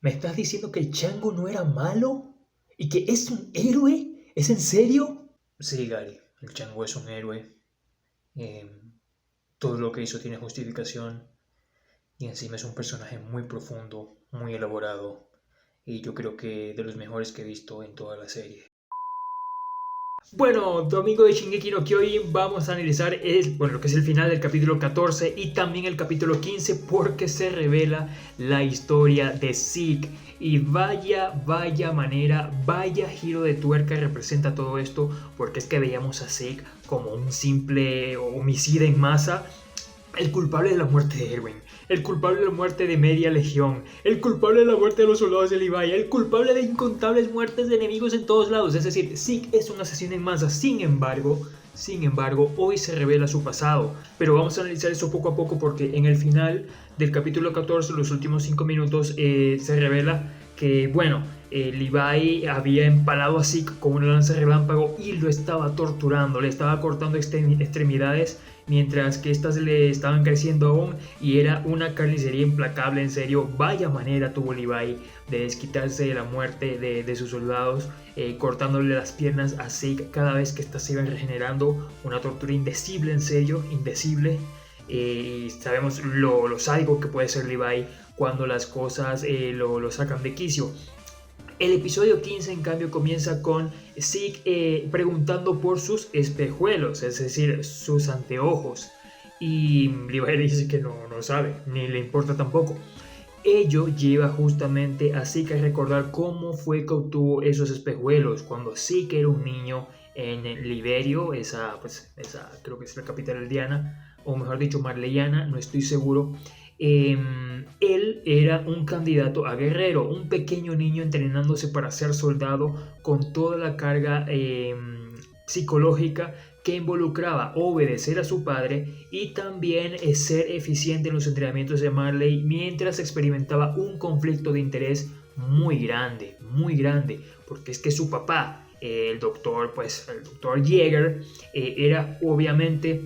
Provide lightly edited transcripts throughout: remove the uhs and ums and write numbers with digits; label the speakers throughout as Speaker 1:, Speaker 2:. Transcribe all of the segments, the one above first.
Speaker 1: ¿Me estás diciendo que el chango no era malo? ¿Y que es un héroe? ¿Es en serio? Sí, Gary, el chango es un héroe. Eh, Todo lo que hizo tiene justificación. Y encima es un personaje muy profundo, muy elaborado. Y yo creo que de los mejores que he visto en toda la serie. Bueno, domingo de Shingeki no Kyojin, vamos a analizar lo que es el final del capítulo 14 y también el capítulo 15 porque se revela la historia de Zeke. Y vaya manera, vaya giro de tuerca representa todo esto, porque es que veíamos a Zeke como un simple homicida en masa, el culpable de la muerte de Erwin, el culpable de la muerte de media legión, el culpable de la muerte de los soldados de Levi, el culpable de incontables muertes de enemigos en todos lados. Es decir, Zeke es un asesino en masa. Sin embargo, hoy se revela su pasado. Pero vamos a analizar eso poco a poco porque en el final del capítulo 14, los últimos 5 minutos, se revela que, bueno, Levi había empalado a Zeke con una lanza relámpago y lo estaba torturando, le estaba cortando extremidades mientras que estas le estaban creciendo aún, y era una carnicería implacable. En serio, vaya manera tuvo Levi de desquitarse de la muerte de sus soldados, cortándole las piernas a Zeke cada vez que éstas se iban regenerando. Una tortura indecible, en serio, indecible. Sabemos lo sádico que puede ser Levi cuando las cosas lo sacan de quicio. El episodio 15, en cambio, comienza con Zeke preguntando por sus espejuelos, es decir, sus anteojos. Y Levi dice que no sabe, ni le importa tampoco. Ello lleva justamente a Zeke a recordar cómo fue que obtuvo esos espejuelos cuando Zeke era un niño en Liberio, esa creo que es la capital aldeana, o mejor dicho marleyana, no estoy seguro. Él era un candidato a guerrero, un pequeño niño entrenándose para ser soldado con toda la carga psicológica que involucraba obedecer a su padre y también ser eficiente en los entrenamientos de Marley, mientras experimentaba un conflicto de interés muy grande, porque es que su papá, el doctor Jäger, era obviamente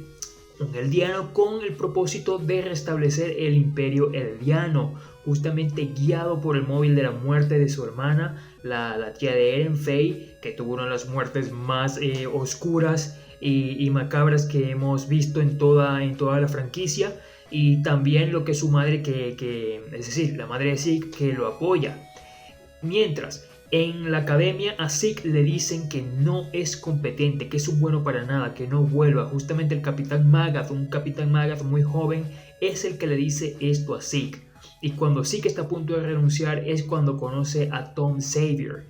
Speaker 1: un eldiano con el propósito de restablecer el imperio eldiano, justamente guiado por el móvil de la muerte de su hermana, la tía de Eren, Faye, que tuvo una de las muertes más oscuras y macabras que hemos visto en toda la franquicia, y también lo que es su madre, es decir, la madre de Zeke, que lo apoya. Mientras, en la academia a Zeke le dicen que no es competente, que es un bueno para nada, que no vuelva. Justamente el capitán Magath, un capitán Magath muy joven, es el que le dice esto a Zeke. Y cuando Zeke está a punto de renunciar es cuando conoce a Tom Xavier,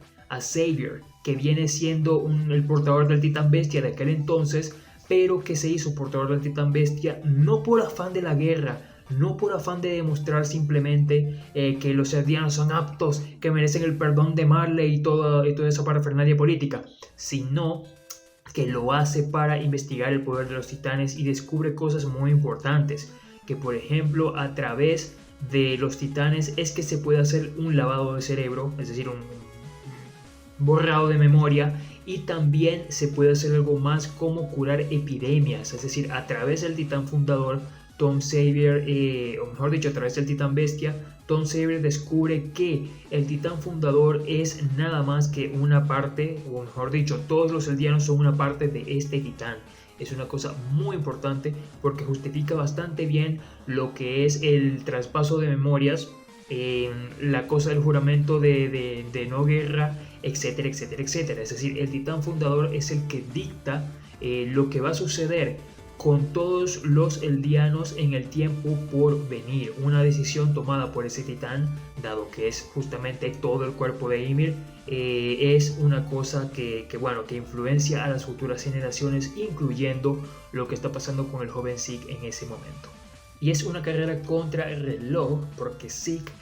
Speaker 1: que viene siendo el portador del Titán Bestia de aquel entonces, pero que se hizo portador del Titán Bestia no por afán de la guerra, no por afán de demostrar simplemente que los eldianos son aptos, que merecen el perdón de Marley y toda esa parafernalia política, sino que lo hace para investigar el poder de los titanes y descubre cosas muy importantes, que por ejemplo a través de los titanes es que se puede hacer un lavado de cerebro, es decir, un borrado de memoria, y también se puede hacer algo más como curar epidemias, es decir, a través del titán fundador Tom Xavier, o mejor dicho, a través del Titán Bestia, Tom Xavier descubre que el Titán Fundador es nada más que una parte, o mejor dicho, todos los eldianos son una parte de este Titán. Es una cosa muy importante porque justifica bastante bien lo que es el traspaso de memorias, la cosa del juramento de no guerra, etcétera, etcétera, etcétera. Es decir, el Titán Fundador es el que dicta lo que va a suceder con todos los eldianos en el tiempo por venir. Una decisión tomada por ese titán, dado que es justamente todo el cuerpo de Ymir, es una cosa que influencia a las futuras generaciones, incluyendo lo que está pasando con el joven Zeke en ese momento. Y es una carrera contra el reloj, porque Zeke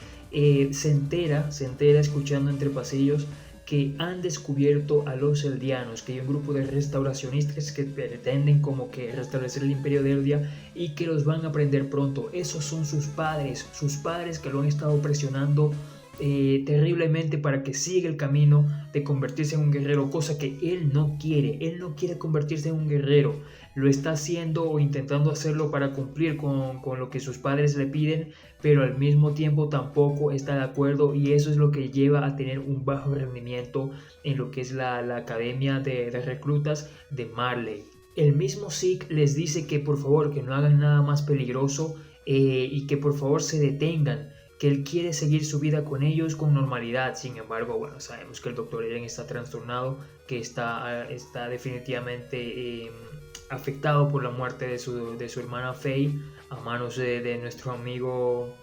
Speaker 1: se entera escuchando entre pasillos que han descubierto a los eldianos, que hay un grupo de restauracionistas que pretenden como que restablecer el imperio de Eldia y que los van a prender pronto. Esos son sus padres que lo han estado presionando terriblemente para que siga el camino de convertirse en un guerrero, cosa que él no quiere. Él no quiere convertirse en un guerrero. Lo está haciendo o intentando hacerlo para cumplir con lo que sus padres le piden, pero al mismo tiempo tampoco está de acuerdo, y eso es lo que lleva a tener un bajo rendimiento en lo que es la academia de reclutas de Marley. El mismo Zeke les dice que por favor que no hagan nada más peligroso, y que por favor se detengan, que él quiere seguir su vida con ellos con normalidad. Sin embargo, bueno, sabemos que el Dr. Eren está trastornado, que está definitivamente afectado por la muerte de su hermana Faye a manos de nuestro amigo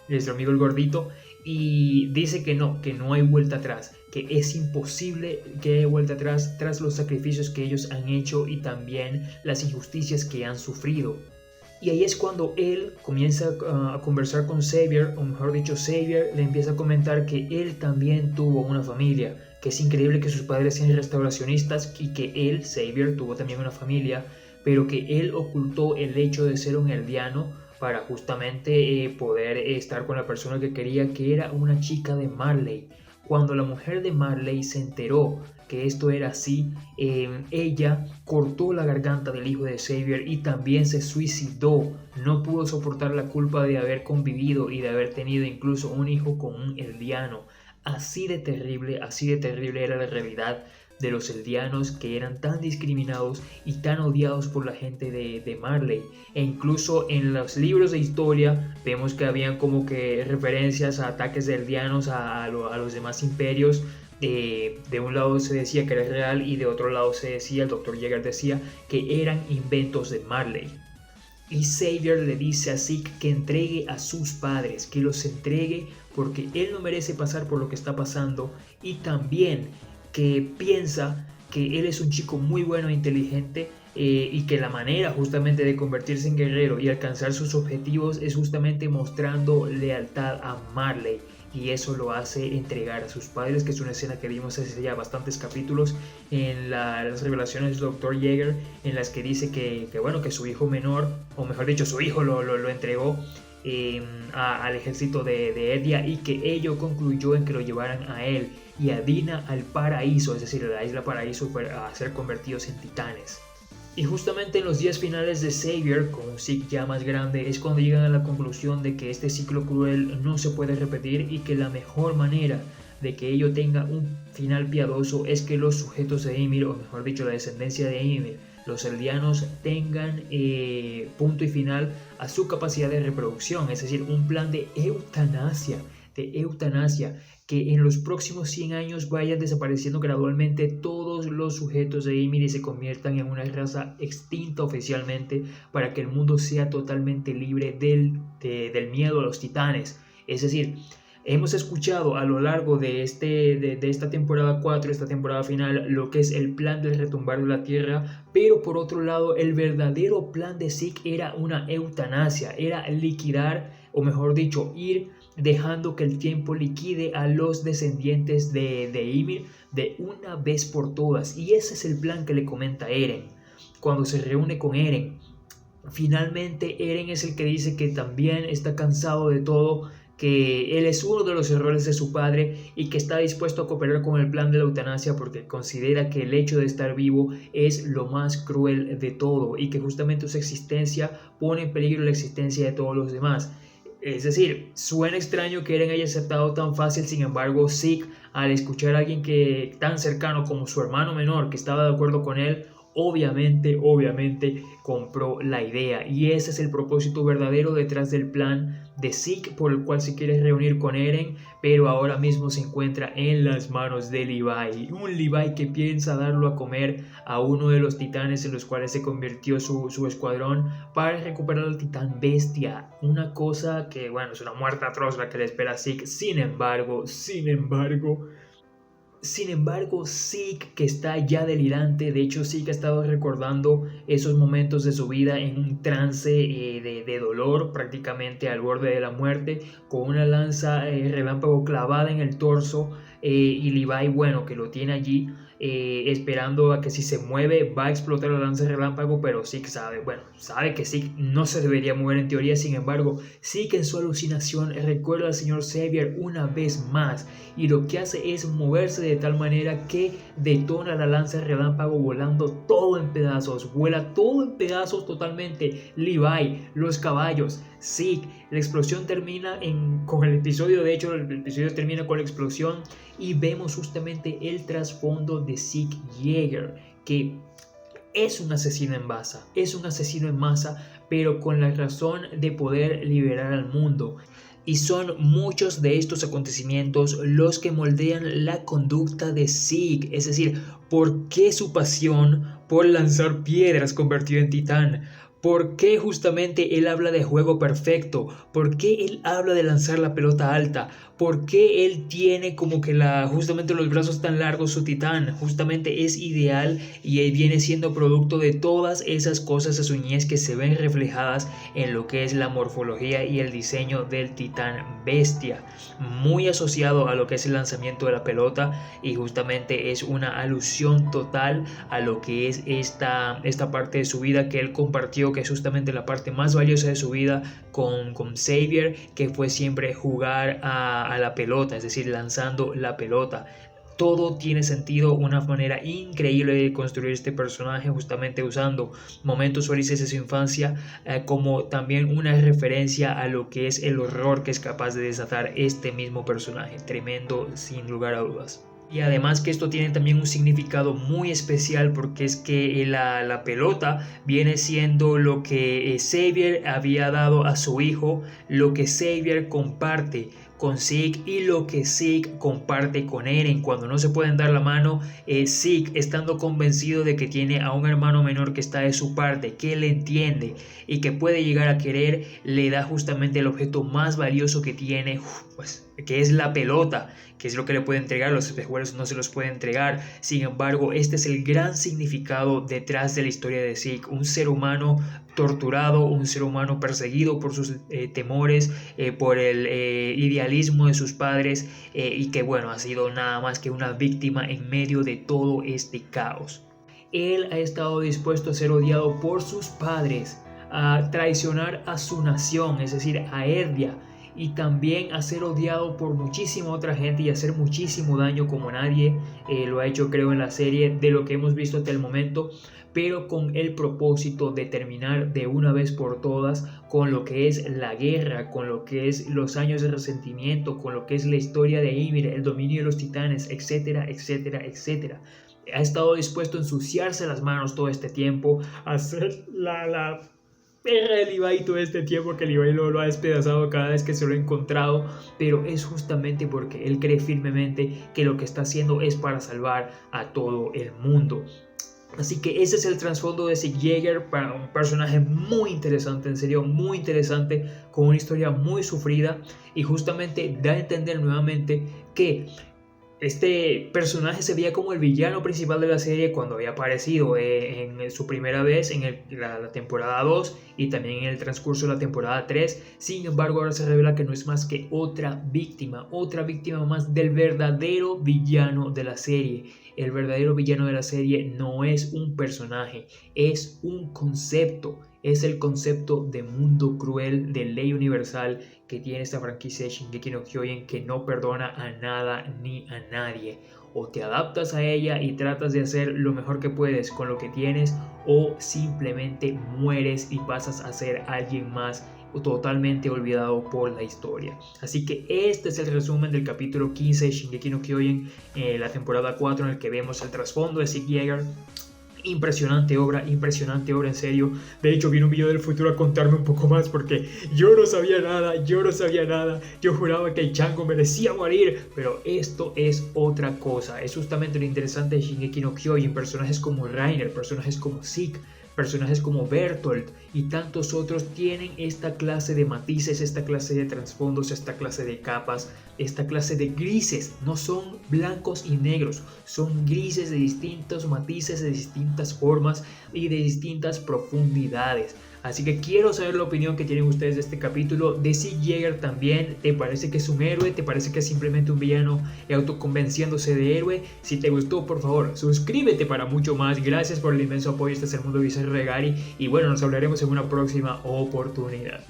Speaker 1: el gordito, y dice que no hay vuelta atrás, que es imposible que haya vuelta atrás tras los sacrificios que ellos han hecho y también las injusticias que han sufrido. Y ahí es cuando él comienza a conversar con Xavier, o mejor dicho, Xavier le empieza a comentar que él también tuvo una familia, que es increíble que sus padres sean restauracionistas y que él, Xavier, tuvo también una familia, pero que él ocultó el hecho de ser un eldiano para justamente poder estar con la persona que quería, que era una chica de Marley. Cuando la mujer de Marley se enteró que esto era así, ella cortó la garganta del hijo de Xavier y también se suicidó. No pudo soportar la culpa de haber convivido y de haber tenido incluso un hijo con un eldiano. Así de terrible era la realidad de los eldianos, que eran tan discriminados y tan odiados por la gente de Marley. E incluso en los libros de historia vemos que habían como que referencias a ataques de eldianos a los demás imperios. De un lado se decía que era real y de otro lado se decía, el Dr. Yeager decía, que eran inventos de Marley. Y Xavier le dice a Zeke que entregue a sus padres, que los entregue porque él no merece pasar por lo que está pasando, y también que piensa que él es un chico muy bueno e inteligente, y que la manera justamente de convertirse en guerrero y alcanzar sus objetivos es justamente mostrando lealtad a Marley, y eso lo hace entregar a sus padres, que es una escena que vimos hace ya bastantes capítulos en las revelaciones del Dr. Yeager, en las que dice que su hijo menor, o mejor dicho su hijo lo entregó al ejército de Edia, y que ello concluyó en que lo llevaran a él y a Dina al paraíso, es decir, a la isla paraíso, para ser convertidos en titanes. Y justamente en los días finales de Xavier, con un Zeke ya más grande, es cuando llegan a la conclusión de que este ciclo cruel no se puede repetir, y que la mejor manera de que ello tenga un final piadoso es que los sujetos de Ymir, o mejor dicho la descendencia de Ymir, los eldianos, tengan punto y final a su capacidad de reproducción, es decir, un plan de eutanasia, que en los próximos 100 años vayan desapareciendo gradualmente todos los sujetos de Ymir y se conviertan en una raza extinta oficialmente, para que el mundo sea totalmente libre del miedo a los titanes. Es decir, hemos escuchado a lo largo de esta temporada 4, esta temporada final, lo que es el plan del retumbar de la tierra, pero por otro lado el verdadero plan de Zeke era una eutanasia, era liquidar, o mejor dicho, ir dejando que el tiempo liquide a los descendientes de Ymir de una vez por todas. Y ese es el plan que le comenta Eren cuando se reúne con Eren. Finalmente Eren es el que dice que también está cansado de todo, que él es uno de los errores de su padre y que está dispuesto a cooperar con el plan de la eutanasia porque considera que el hecho de estar vivo es lo más cruel de todo, y que justamente su existencia pone en peligro la existencia de todos los demás. Es decir, suena extraño que Eren haya aceptado tan fácil. Sin embargo, Zeke, al escuchar a alguien que tan cercano como su hermano menor, que estaba de acuerdo con él, obviamente compró la idea. Y ese es el propósito verdadero detrás del plan de Zeke, por el cual se quiere reunir con Eren, pero ahora mismo se encuentra en las manos de Levi. Un Levi que piensa darlo a comer a uno de los titanes en los cuales se convirtió su escuadrón, para recuperar al titán bestia. Una cosa que, bueno, es una muerte atroz la que le espera a Zeke. Sin embargo, Zeke, que está ya delirante. De hecho, Zeke ha estado recordando esos momentos de su vida en un trance de dolor, prácticamente al borde de la muerte, con una lanza relámpago clavada en el torso, y Levi, bueno, que lo tiene allí, esperando a que si se mueve va a explotar la lanza relámpago, pero Zeke sabe que Zeke no se debería mover en teoría. Sin embargo, Zeke en su alucinación recuerda al señor Xavier una vez más, y lo que hace es moverse de tal manera que detona la lanza relámpago volando todo en pedazos, vuela todo en pedazos totalmente. Levi, los caballos, Zeke, la explosión termina con el episodio. De hecho, el episodio termina con la explosión y vemos justamente el trasfondo de Zeke Yeager, que es un asesino en masa, pero con la razón de poder liberar al mundo. Y son muchos de estos acontecimientos los que moldean la conducta de Zeke, es decir, por qué su pasión por lanzar piedras convertido en titán. ¿Por qué justamente él habla de juego perfecto? ¿Por qué él habla de lanzar la pelota alta? ¿Por qué él tiene como que justamente los brazos tan largos? Su titán justamente es ideal y él viene siendo producto de todas esas cosas de su niñez que se ven reflejadas en lo que es la morfología y el diseño del titán bestia, muy asociado a lo que es el lanzamiento de la pelota, y justamente es una alusión total a lo que es esta parte de su vida que él compartió, que es justamente la parte más valiosa de su vida con Xavier, que fue siempre jugar a la pelota, es decir, lanzando la pelota. Todo tiene sentido, una manera increíble de construir este personaje, justamente usando momentos felices de su infancia como también una referencia a lo que es el horror que es capaz de desatar este mismo personaje. Tremendo, sin lugar a dudas. Y además que esto tiene también un significado muy especial, porque es que la pelota viene siendo lo que Xavier había dado a su hijo, lo que Xavier comparte con Zeke y lo que Zeke comparte con Eren. Cuando no se pueden dar la mano, Zeke, estando convencido de que tiene a un hermano menor que está de su parte, que le entiende y que puede llegar a querer, le da justamente el objeto más valioso que tiene, pues, que es la pelota, que es lo que le puede entregar. Los espejuelos no se los puede entregar. Sin embargo, este es el gran significado detrás de la historia de Zeke, un ser humano torturado, un ser humano perseguido por sus temores, por el idealismo de sus padres, y que bueno, ha sido nada más que una víctima en medio de todo este caos. Él ha estado dispuesto a ser odiado por sus padres, a traicionar a su nación, es decir, a Erdia, y también a ser odiado por muchísima otra gente y hacer muchísimo daño como nadie lo ha hecho, creo, en la serie de lo que hemos visto hasta el momento, pero con el propósito de terminar de una vez por todas con lo que es la guerra, con lo que es los años de resentimiento, con lo que es la historia de Ymir, el dominio de los titanes, etcétera, etcétera, etcétera. Ha estado dispuesto a ensuciarse las manos todo este tiempo, a hacer la perra de Levi todo este tiempo, que Levi lo ha despedazado cada vez que se lo ha encontrado, pero es justamente porque él cree firmemente que lo que está haciendo es para salvar a todo el mundo. Así que ese es el trasfondo de Zeke Yeager, para un personaje muy interesante, en serio muy interesante, con una historia muy sufrida, y justamente da a entender nuevamente que este personaje se veía como el villano principal de la serie cuando había aparecido en su primera vez en la temporada 2 y también en el transcurso de la temporada 3. Sin embargo, ahora se revela que no es más que otra víctima más del verdadero villano de la serie. El verdadero villano de la serie no es un personaje, es un concepto. Es el concepto de mundo cruel, de ley universal que tiene esta franquicia de Shingeki no Kyojin, que no perdona a nada ni a nadie. O te adaptas a ella y tratas de hacer lo mejor que puedes con lo que tienes, o simplemente mueres y pasas a ser alguien más totalmente olvidado por la historia. Así que este es el resumen del capítulo 15 de Shingeki no Kyojin, la temporada 4, en el que vemos el trasfondo de Zeke Yeager. Impresionante obra, en serio. De hecho, vino un video del futuro a contarme un poco más, porque yo no sabía nada. Yo juraba que el chango merecía morir, pero esto es otra cosa. Es justamente lo interesante de Shingeki no Kyojin. Personajes como Reiner, personajes como Zeke, personajes como Bertolt y tantos otros tienen esta clase de matices, esta clase de trasfondos, esta clase de capas, esta clase de grises. No son blancos y negros, son grises de distintos matices, de distintas formas y de distintas profundidades. Así que quiero saber la opinión que tienen ustedes de este capítulo, de si Jäger también te parece que es un héroe, te parece que es simplemente un villano autoconvenciéndose de héroe. Si te gustó, por favor, suscríbete para mucho más. Gracias por el inmenso apoyo. Este es el mundo bizarro de Gary y bueno, nos hablaremos en una próxima oportunidad.